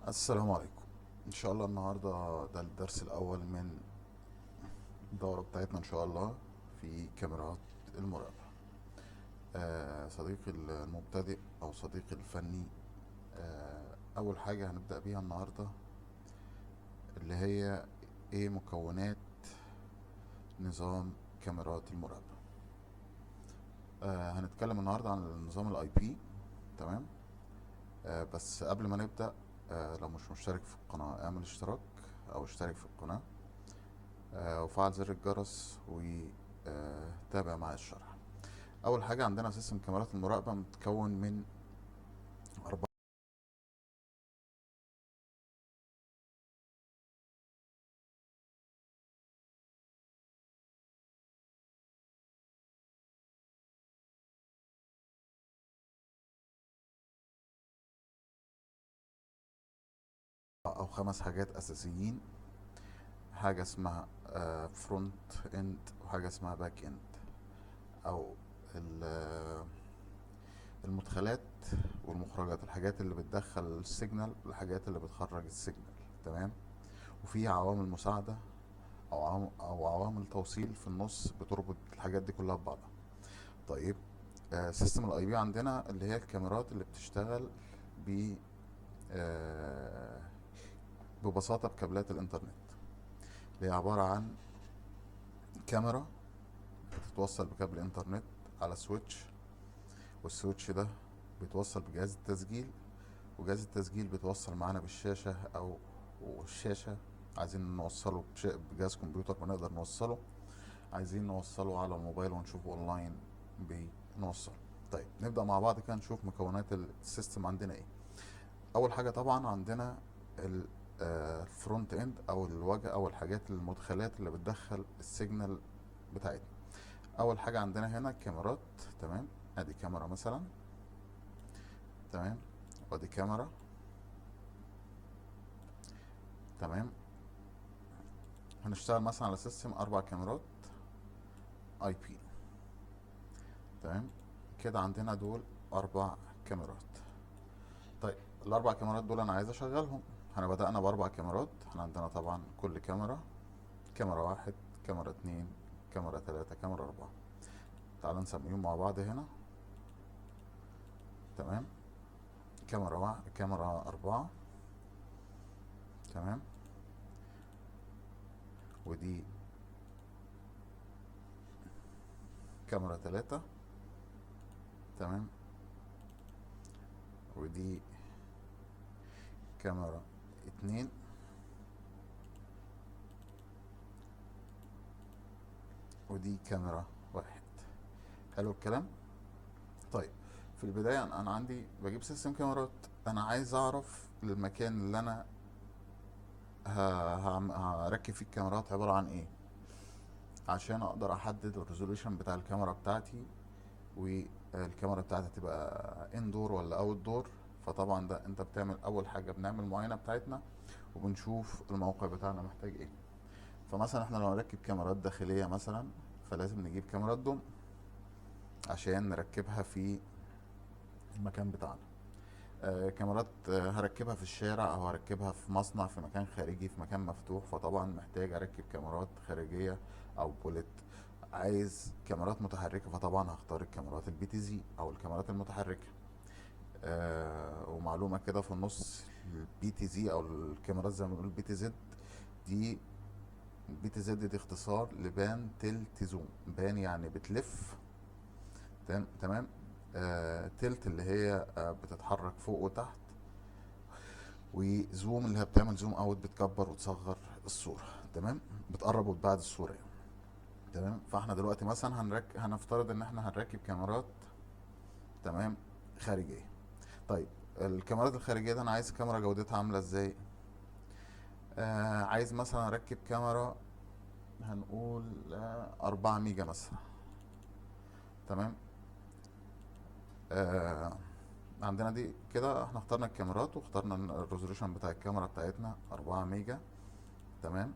السلام عليكم. ان شاء الله النهارده ده الدرس الاول من الدوره بتاعتنا ان شاء الله في كاميرات المراقبه. صديقي المبتدئ او صديقي الفني، اول حاجه هنبدا بيها النهارده اللي هي ايه مكونات نظام كاميرات المراقبه. هنتكلم النهارده عن النظام الاي بي. تمام. بس قبل ما نبدا، لو مش مشترك في القناه اعمل اشتراك او اشترك في القناه، وفعل زر الجرس وتابع معايا الشرح. اول حاجه عندنا سيستم كاميرات المراقبه متكون من اربع او خمس حاجات اساسيين. حاجه اسمها فرونت اند، وحاجه اسمها باك اند، او ال- المدخلات والمخرجات، الحاجات اللي بتدخل السيجنال والحاجات اللي بتخرج السيجنال. تمام. وفي عوامل مساعده او عوامل توصيل في النص بتربط الحاجات دي كلها ببعضها. طيب، سيستم الاي بي عندنا اللي هي الكاميرات اللي بتشتغل ب آه، ببساطة بكابلات الإنترنت، اللي هي عبارة عن كاميرا بتتوصل بكابل إنترنت على سويتش، والسويتش ده بيتوصل بجهاز التسجيل، وجهاز التسجيل بيتوصل معانا بالشاشة أو والشاشة عايزين نوصله بجهاز كمبيوتر بنقدر نوصله، عايزين نوصله على الموبايل ونشوفه أونلاين بنوصله. طيب نبدأ مع بعض كده نشوف مكونات السيستم عندنا ايه. اول حاجه طبعا عندنا الفرونت اند او الواجهه او الحاجات المدخلات اللي بتدخل السيجنال بتاعتنا. اول حاجه عندنا هنا الكاميرات. تمام. ادي كاميرا مثلا. تمام. وادي كاميرا. تمام. هنشتغل مثلا على سيستم اربع كاميرات اي بي. تمام. كده عندنا دول اربع كاميرات. طيب، الاربع كاميرات دول انا عايز اشغلهم. احنا بدأنا باربع كاميرات. احنا عندنا طبعا كل كاميرا، كاميرا واحد، كاميرا اتنين، كاميرا تلاتة، كاميرا اربعة. تعال نسميهم مع بعض هنا. تمام. كاميرا واحد، كاميرا أربعة. تمام. ودي كاميرا تلاتة. تمام. ودي كاميرا اتنين. ودي كاميرا واحد. حلو الكلام. طيب، في البداية أنا عندي بجيب سيستم كاميرات. أنا عايز أعرف المكان اللي أنا هركب فيه الكاميرات عبارة عن إيه، عشان أقدر أحدد الريزولوشن بتاع الكاميرا بتاعتي، والكاميرا بتاعتي تبقى اندور ولا اوت دور. فطبعا ده انت بتعمل اول حاجه بنعمل معاينه بتاعتنا، وبنشوف الموقع بتاعنا محتاج ايه. فمثلا احنا لو هنركب كاميرات داخليه مثلا، فلازم نجيب كاميرات دوم عشان نركبها في المكان بتاعنا. كاميرات هركبها في الشارع او هركبها في مصنع في مكان خارجي في مكان مفتوح، فطبعا محتاج اركب كاميرات خارجيه او بوليت. عايز كاميرات متحركه، فطبعا هختار الكاميرات البي تي زي او الكاميرات المتحركه. ومعلومه كده في النص، البي تي زي او الكاميرات زي ما بنقول بي تي زد دي. بي تي زد دي اختصار لبان تلت زوم. بان يعني بتلف. تمام. تلت اللي هي بتتحرك فوق وتحت، وزوم اللي هي بتعمل زوم اوت، بتكبر وتصغر الصورة. تمام. بتقرب وتبعد الصورة يعني. تمام. فاحنا دلوقتي مثلا هنفترض ان احنا هنركب كاميرات. تمام. خارجية. طيب، الكاميرات الخارجية ده انا عايز كاميرا جودتها عاملة ازاي؟ عايز مثلا اركب كاميرا، هنقول 4 ميجا مثلا. تمام. آه عندنا دي كده احنا اخترنا الكاميرات واخترنا الريزولوشن بتاع الكاميرا بتاعتنا 4 ميجا. تمام.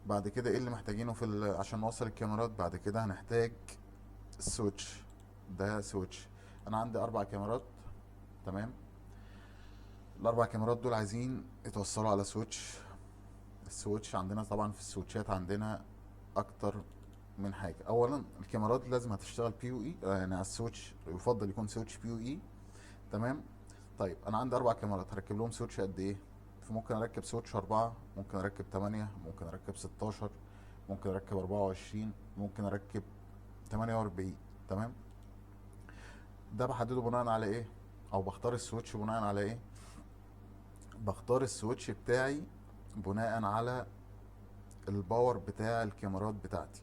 بعد كده ايه اللي محتاجينه عشان نوصل الكاميرات؟ بعد كده هنحتاج السويتش. ده سويتش. انا عندي 4 كاميرات. تمام. الاربع كاميرات دول عايزين يتوصلوا على سويتش. السويتش عندنا طبعا، في السويتشات عندنا اكتر من حاجه. اولا الكاميرات لازم هتشتغل بي يو اي، يعني على السويتش يفضل يكون سويتش بي يو اي. تمام. طيب انا عندي اربع كاميرات، هركب لهم سويتش قد ايه؟ فممكن اركب سويتش 4، ممكن اركب 8، ممكن اركب 16، ممكن اركب 24، ممكن اركب 48. تمام. ده بحدده بناء على ايه؟ او بختار السويتش بناء على ايه؟ بختار السويتش بتاعي بناء على الباور بتاع الكاميرات بتاعتي،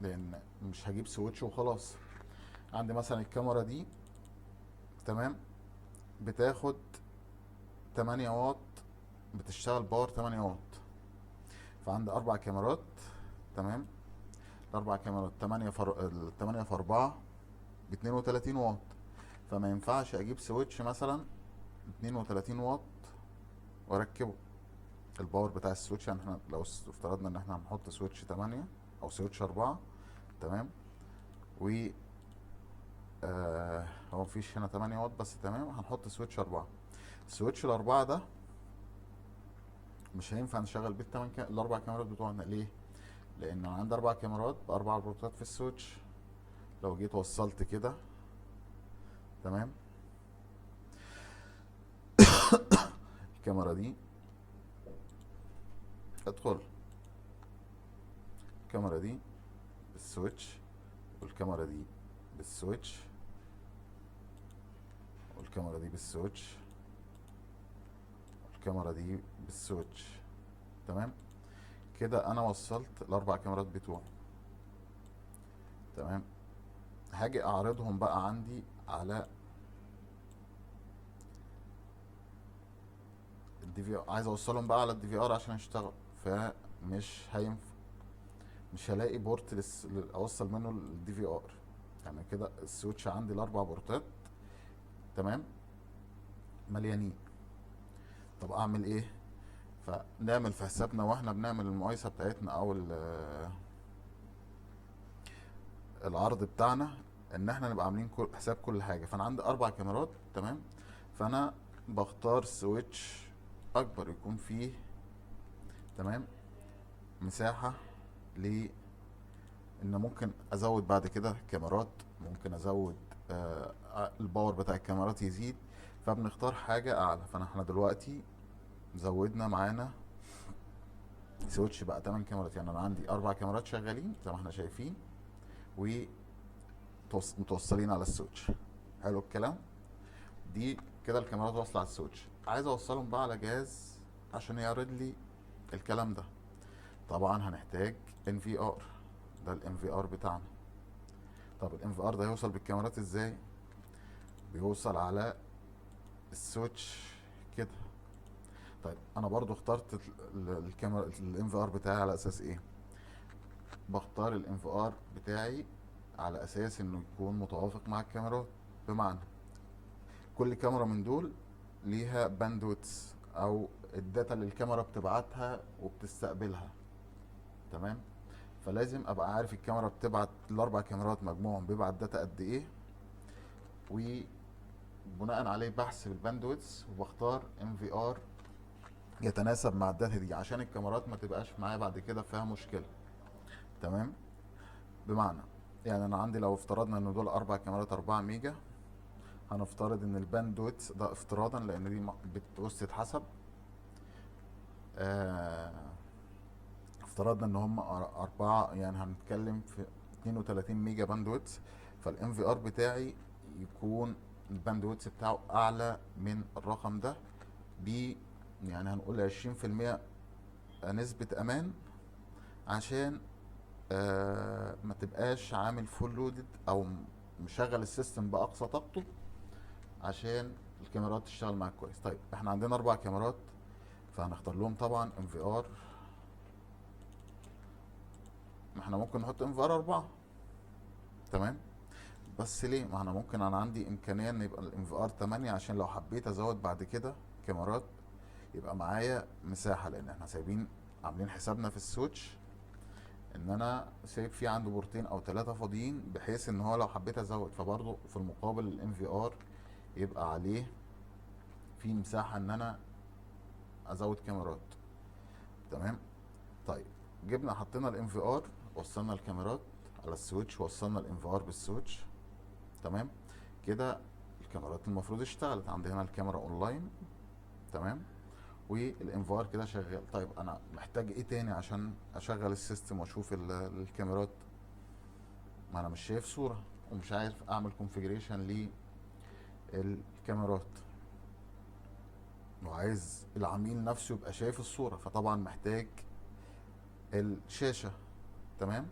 لان مش هجيب سويتش وخلاص. عندي مثلا الكاميرا دي، تمام، بتاخد 8 واط، بتشتغل باور 8 واط. فعندي اربع كاميرات، تمام. الاربع كاميرات 8 في 4 ب 32 واط. فما ينفعش اجيب سويتش مثلا 32 واط واركبه. الباور بتاع السويتش، يعني احنا لو افترضنا ان احنا هنحط سويتش 8 او سويتش 4، تمام، و هو مفيش هنا 8 واط بس، تمام، هنحط سويتش 4. السويتش الأربعة ده مش هينفع نشغل بيه الأربع كاميرات بتوعنا. ليه؟ لأن أنا عندي أربع كاميرات بأربع بورتات في السويتش. لو جيت وصلت كده، تمام، الكاميرا دي، ادخل الكاميرا دي بالسويتش، والكاميرا دي بالسويتش، والكاميرا دي بالسويتش، والكاميرا دي بالسويتش. تمام. كده انا وصلت الاربع كاميرات بتوعي. تمام. هاجي اعرضهم بقى عندي على الدي في ار، عايز اوصلهم بقى على الدي في ار عشان اشتغل. فمش هينفع، مش هلاقي بورت اوصل منه الدي في ار. يعني كده السويتش عندي الاربع بورتات، تمام، مليانين. طب اعمل ايه؟ فنعمل في حسابنا واحنا بنعمل المقايسه بتاعتنا او العرض بتاعنا، ان احنا نبقى عاملين حساب كل حاجه. فانا عندي اربع كاميرات، تمام، فانا بختار سويتش اكبر يكون فيه، تمام، مساحه ل ان ممكن ازود بعد كده كاميرات، ممكن ازود الباور بتاع الكاميرات يزيد. فبنختار حاجه اعلى. احنا دلوقتي زودنا معانا سويتش بقى 8 كاميرات. يعني انا عندي اربع كاميرات شغالين زي ما احنا شايفين، ومتوصلين على السويتش. حلو الكلام. دي كده الكاميرات واصله على السويتش. عايز اوصلهم بقى على جهاز عشان يعرض لي الكلام ده. طبعا هنحتاج ان في ار. ده الان في ار بتاعنا. طب الان في ار ده هيوصل بالكاميرات ازاي؟ بيوصل على السويتش كده. طيب انا برضو اخترت الكاميرا الان في ار بتاعي على اساس ايه؟ بختار الان في ار بتاعي على اساس انه يكون متوافق مع الكاميرات. بمعنى كل كاميرا من دول ليها باندويتس، او الداتا اللي الكاميرا بتبعتها وبتستقبلها. تمام. فلازم ابقى عارف الكاميرا بتبعت، الاربع كاميرات مجموعهم بيبعت داتا قد ايه، وبناء عليه بحسب الباندويتس وبختار ام في ار يتناسب مع الداتا دي، عشان الكاميرات ما تبقاش معايا بعد كده فيها مشكله. تمام. بمعنى يعني انا عندي لو افترضنا ان دول اربع كاميرات 4 ميجا، هنفترض ان الباندويتس ده افتراضا، لان دي بتبص تتحسب. آه افترضنا ان هم اربعة، يعني هنتكلم في 32 ميجا باندويتس. فالام في ار بتاعي يكون الباندويتس بتاعه اعلى من الرقم ده ب، يعني هنقول 20% نسبة امان، عشان ما تبقاش عامل فول لودد او مشغل السيستم باقصى طاقته عشان الكاميرات تشتغل معاك كويس. طيب احنا عندنا اربع كاميرات، فهنختار لهم طبعا ام في ار. ما احنا ممكن نحط ام في ار 4، تمام، بس ليه؟ ما انا ممكن، انا عندي امكانيه ان يبقى الام في ار 8 عشان لو حبيت ازود بعد كده كاميرات يبقى معايا مساحه. لان احنا سايبين، عاملين حسابنا في السويتش ان انا سايب فيه عنده بورتين او ثلاثه فاضيين، بحيث ان هو لو حبيت ازود فبرضه في المقابل الام في ار يبقى عليه في مساحة ان انا ازود كاميرات. تمام. طيب جبنا حطينا الام في ار، وصلنا الكاميرات على السويتش، وصلنا الام في ار بالسويتش. تمام كده الكاميرات المفروض اشتغلت. عندنا الكاميرا اونلاين. تمام. والانفار كده شغال. طيب انا محتاج ايه تاني عشان اشغل السيستم واشوف الكاميرات؟ ما انا مش شايف صورة ومش عارف اعمل كونفيجريشن للكاميرات، وعايز العميل نفسه يبقى شايف الصورة، فطبعا محتاج الشاشة. تمام.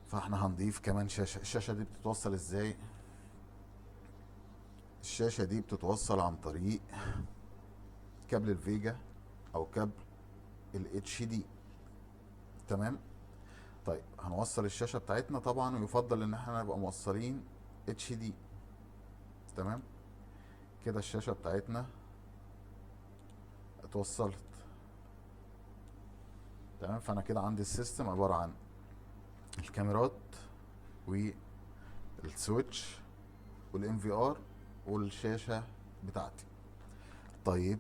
فاحنا هنضيف كمان شاشة. الشاشة دي بتتوصل ازاي؟ الشاشة دي بتتوصل عن طريق كابل الفيجا او كابل الاتش دي. تمام. طيب هنوصل الشاشة بتاعتنا طبعا، ويفضل ان احنا نبقى موصلين اتش دي. تمام. كده الشاشة بتاعتنا اتوصلت. تمام. فانا كده عندي السيستم عبارة عن الكاميرات والسويتش والام في ار والشاشة بتاعتي. طيب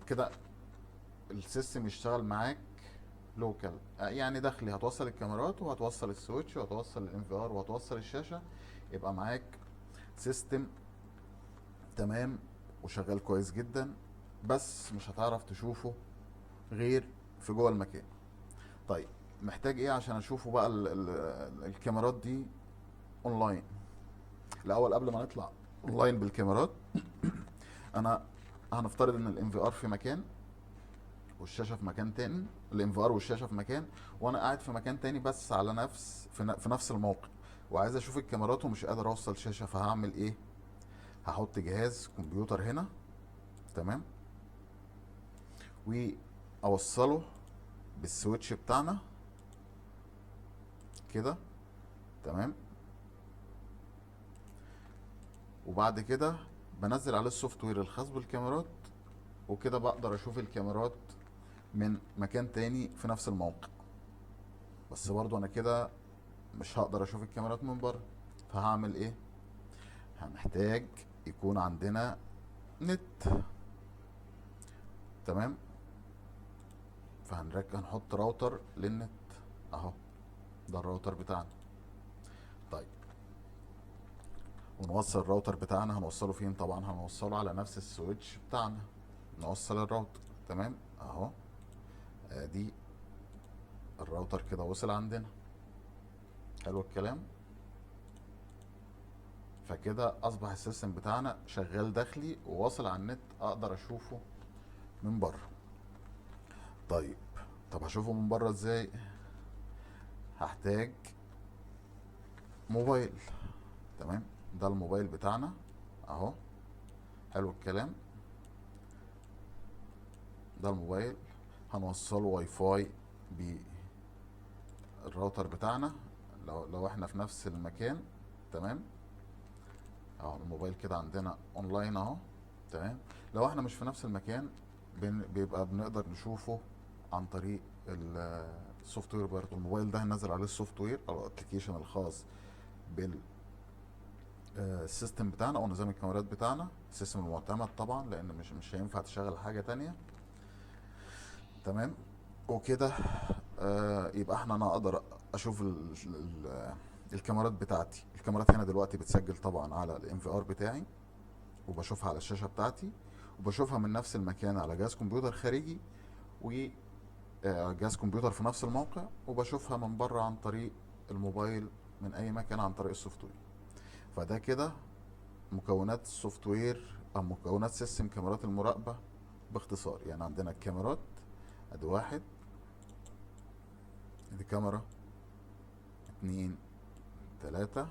كده السيستم يشتغل معاك لوكال، يعني داخلي. هتوصل الكاميرات وهتوصل السويتش وهتوصل الام في ار وهتوصل الشاشة، يبقى معاك سيستم تمام وشغال كويس جدا. بس مش هتعرف تشوفه غير في جوه المكان. طيب محتاج ايه عشان اشوفه بقى الكاميرات دي اونلاين؟ الاول قبل ما نطلع اونلاين بالكاميرات، انا هنفترض ان الام في ار في مكان والشاشه في مكان تاني. الام في ار والشاشه في مكان، وانا قاعد في مكان تاني بس على في نفس الموقع، وعايز اشوف الكاميرات ومش قادر اوصل شاشه. فهعمل ايه؟ هحط جهاز كمبيوتر هنا. تمام. واوصله بالسويتش بتاعنا كده. تمام. وبعد كده بنزل عليه السوفت وير الخاص بالكاميرات، وكده بقدر اشوف الكاميرات من مكان تاني في نفس الموقع. بس برضو انا كده مش هقدر اشوف الكاميرات من بره. فهعمل ايه؟ هنحتاج يكون عندنا نت. تمام. هنحط راوتر للنت اهو. ده الراوتر بتاعنا. طيب ونوصل الراوتر بتاعنا. هنوصله فين؟ طبعا هنوصله على نفس السويتش بتاعنا. نوصل الراوتر. تمام اهو. ادي الراوتر كده وصل عندنا. حلو الكلام. فكده اصبح السيستم بتاعنا شغال داخلي وواصل على النت، اقدر اشوفه من بره. طيب طب هشوفه من بره ازاي؟ هحتاج موبايل. تمام. ده الموبايل بتاعنا اهو. حلو الكلام. ده الموبايل. هنوصله واي فاي بالراوتر بتاعنا لو احنا في نفس المكان. تمام. اهو الموبايل كده عندنا اونلاين اهو. تمام. لو احنا مش في نفس المكان بيبقى بنقدر نشوفه عن طريق السوفت وير. برضه الموبايل ده هننزل عليه السوفت وير او الابلكيشن الخاص بالسيستم بتاعنا او نظام الكاميرات بتاعنا، السيستم المعتمد طبعا، لان مش هينفع تشغل حاجه تانية. تمام. وكده يبقى انا اقدر اشوف الكاميرات بتاعتي. الكاميرات هنا دلوقتي بتسجل طبعا على الام في ار بتاعي، وبشوفها على الشاشه بتاعتي، وبشوفها من نفس المكان على جهاز كمبيوتر خارجي، وجهاز كمبيوتر في نفس الموقع، وبشوفها من بره عن طريق الموبايل من اي مكان عن طريق السوفت وير. فده كده مكونات السوفت وير او مكونات سيستم كاميرات المراقبه باختصار. يعني عندنا الكاميرات ادي واحد، ادي كاميرا، اتنين، تلاتة،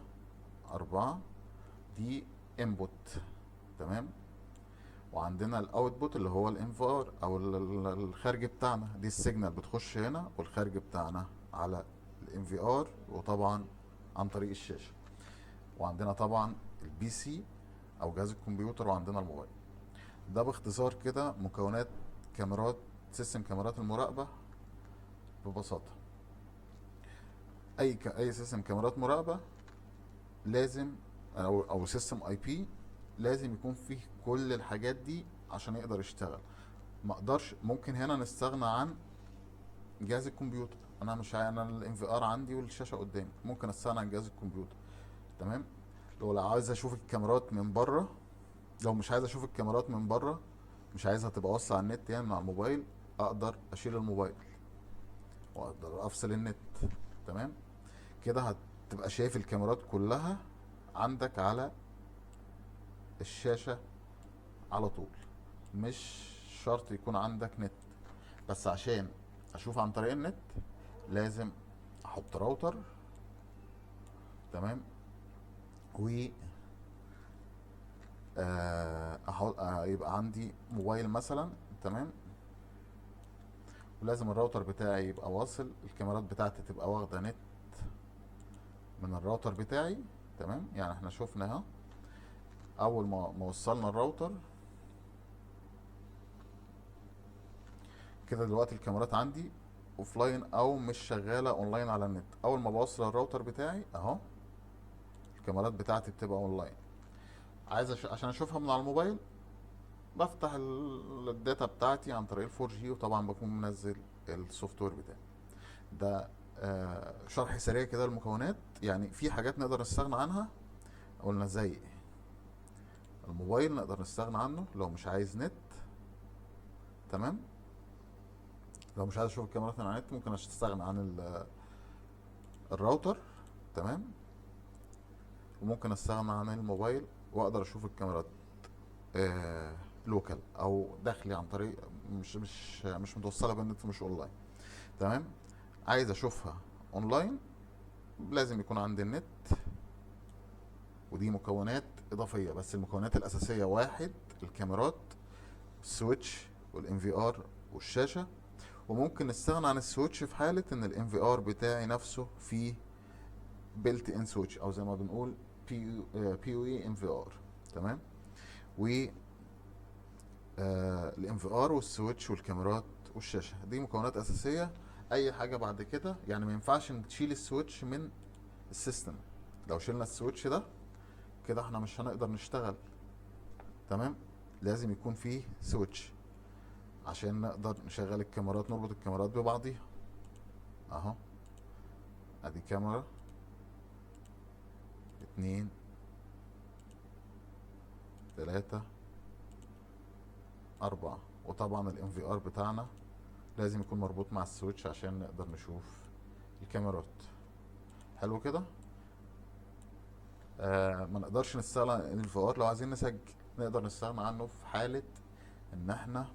اربعة. دي انبوت. تمام. وعندنا الاوتبوت اللي هو الانفار او الخارج بتاعنا. دي السيجنال بتخش هنا، والخارج بتاعنا على الام في ار، وطبعا عن طريق الشاشه. وعندنا طبعا البي سي او جهاز الكمبيوتر، وعندنا الموبايل. ده باختصار كده مكونات كاميرات سيستم كاميرات المراقبه ببساطه. اي سيستم كاميرات مراقبه لازم، او سيستم اي بي لازم يكون فيه كل الحاجات دي عشان يقدر يشتغل. ما اقدرش، ممكن هنا نستغنى عن جهاز الكمبيوتر. انا مش انا الام في ار عندي والشاشه قدامي، ممكن استغنى عن جهاز الكمبيوتر. تمام. لو عايز اشوف الكاميرات من بره، لو مش عايز اشوف الكاميرات من بره، مش عايزها تبقى واصله على النت يعني من على الموبايل، اقدر اشيل الموبايل واقدر افصل النت. تمام. كده هتبقى شايف الكاميرات كلها عندك على الشاشه على طول. مش شرط يكون عندك نت، بس عشان اشوف عن طريق النت لازم احط راوتر. تمام. و يبقى عندي موبايل مثلا. تمام. ولازم الراوتر بتاعي يبقى واصل، الكاميرات بتاعتي تبقى واخده نت من الراوتر بتاعي. تمام. يعني احنا شفنا اهو، اول ما وصلنا الراوتر كده، دلوقتي الكاميرات عندي اوفلاين او مش شغاله اونلاين على النت. اول ما بوصل الراوتر بتاعي اهو، الكاميرات بتاعتي بتبقى اونلاين. عايز عشان اشوفها من على الموبايل، بفتح الداتا بتاعتي عن طريق الفور جي، وطبعا بكون منزل السوفت وير بتاعي. ده شرح سريع كده المكونات. يعني في حاجات نقدر نستغنى عنها، قلنا زي الموبايل نقدر نستغنى عنه لو مش عايز نت. تمام. لو مش عايز اشوف الكاميرات من على النت ممكن استغنى عن الراوتر. تمام. وممكن استغنى عن الموبايل واقدر اشوف الكاميرات لوكال او داخلي عن طريق مش متوصله بالنت، مش اونلاين. تمام. عايز اشوفها اونلاين لازم يكون عندي النت، ودي مكونات اضافيه. بس المكونات الاساسيه واحد: الكاميرات، السويتش، والان في ار، والشاشه. وممكن نستغنى عن السويتش في حاله ان الان في ار بتاعي نفسه فيه بيلت ان سويتش، او زي ما بنقول بي او اي ان في ار. تمام. و الان في ار والسويتش والكاميرات والشاشه دي مكونات اساسيه. اي حاجه بعد كده يعني ما ينفعش نشيل السويتش من السيستم. لو شلنا السويتش ده كده احنا مش هنقدر نشتغل. تمام. لازم يكون فيه سويتش عشان نقدر نشغل الكاميرات، نربط الكاميرات ببعضيها. اهو، ادي كاميرا، اتنين، تلاتة، اربعة. وطبعا الام في ار بتاعنا لازم يكون مربوط مع السويتش عشان نقدر نشوف الكاميرات. حلو كده. ما نقدرش نستغنى عن الام في ار لو عايزين نسجل. نقدر نستغنى عنه في حالة ان احنا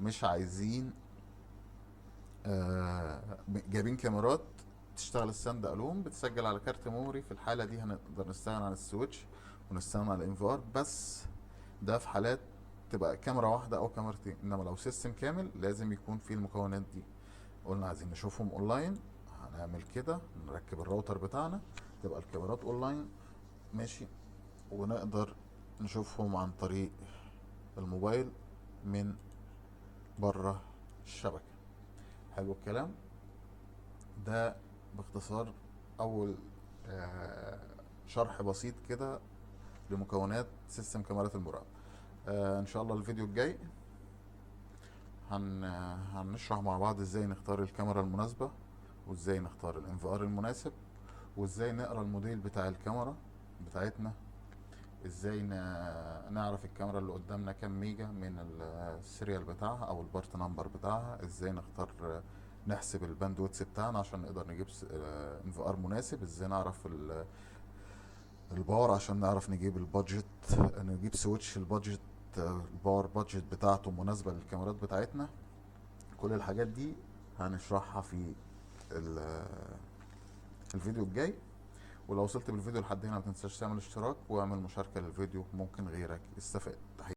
مش عايزين جايبين كاميرات تشتغل الساند الون بتسجل على كارت ميموري. في الحالة دي هنقدر نستغنى عن السويتش ونستغنى عن الام في ار بس. ده في حالات تبقى كاميرا واحدة او كاميرتين، انما لو سيستم كامل لازم يكون فيه المكونات دي. قلنا عايزين نشوفهم اونلاين، هنعمل كده، نركب الراوتر بتاعنا تبقى الكاميرات اونلاين. ماشي. ونقدر نشوفهم عن طريق الموبايل من بره الشبكة. حلو الكلام. ده باختصار اول آه، شرح بسيط كده لمكونات سيستم كاميرات المراقبة. ان شاء الله الفيديو الجاي هنشرح مع بعض ازاي نختار الكاميرا المناسبة، وازاي نختار الانفار المناسب، وازاي نقرا الموديل بتاع الكاميرا بتاعتنا، ازاي نعرف الكاميرا اللي قدامنا كام ميجا من السيريال بتاعها او البارت نمبر بتاعها، ازاي نختار نحسب الباندويتس بتاعنا عشان نقدر نجيب انف ار مناسب، ازاي نعرف الباور عشان نعرف نجيب البادجت، نجيب سويتش البادجت الباور بادجت بتاعته مناسبة للكاميرات بتاعتنا. كل الحاجات دي هنشرحها في الفيديو الجاي. ولو وصلت بالفيديو لحد هنا ما تنساش تعمل اشتراك واعمل مشاركة للفيديو، ممكن غيرك يستفاد.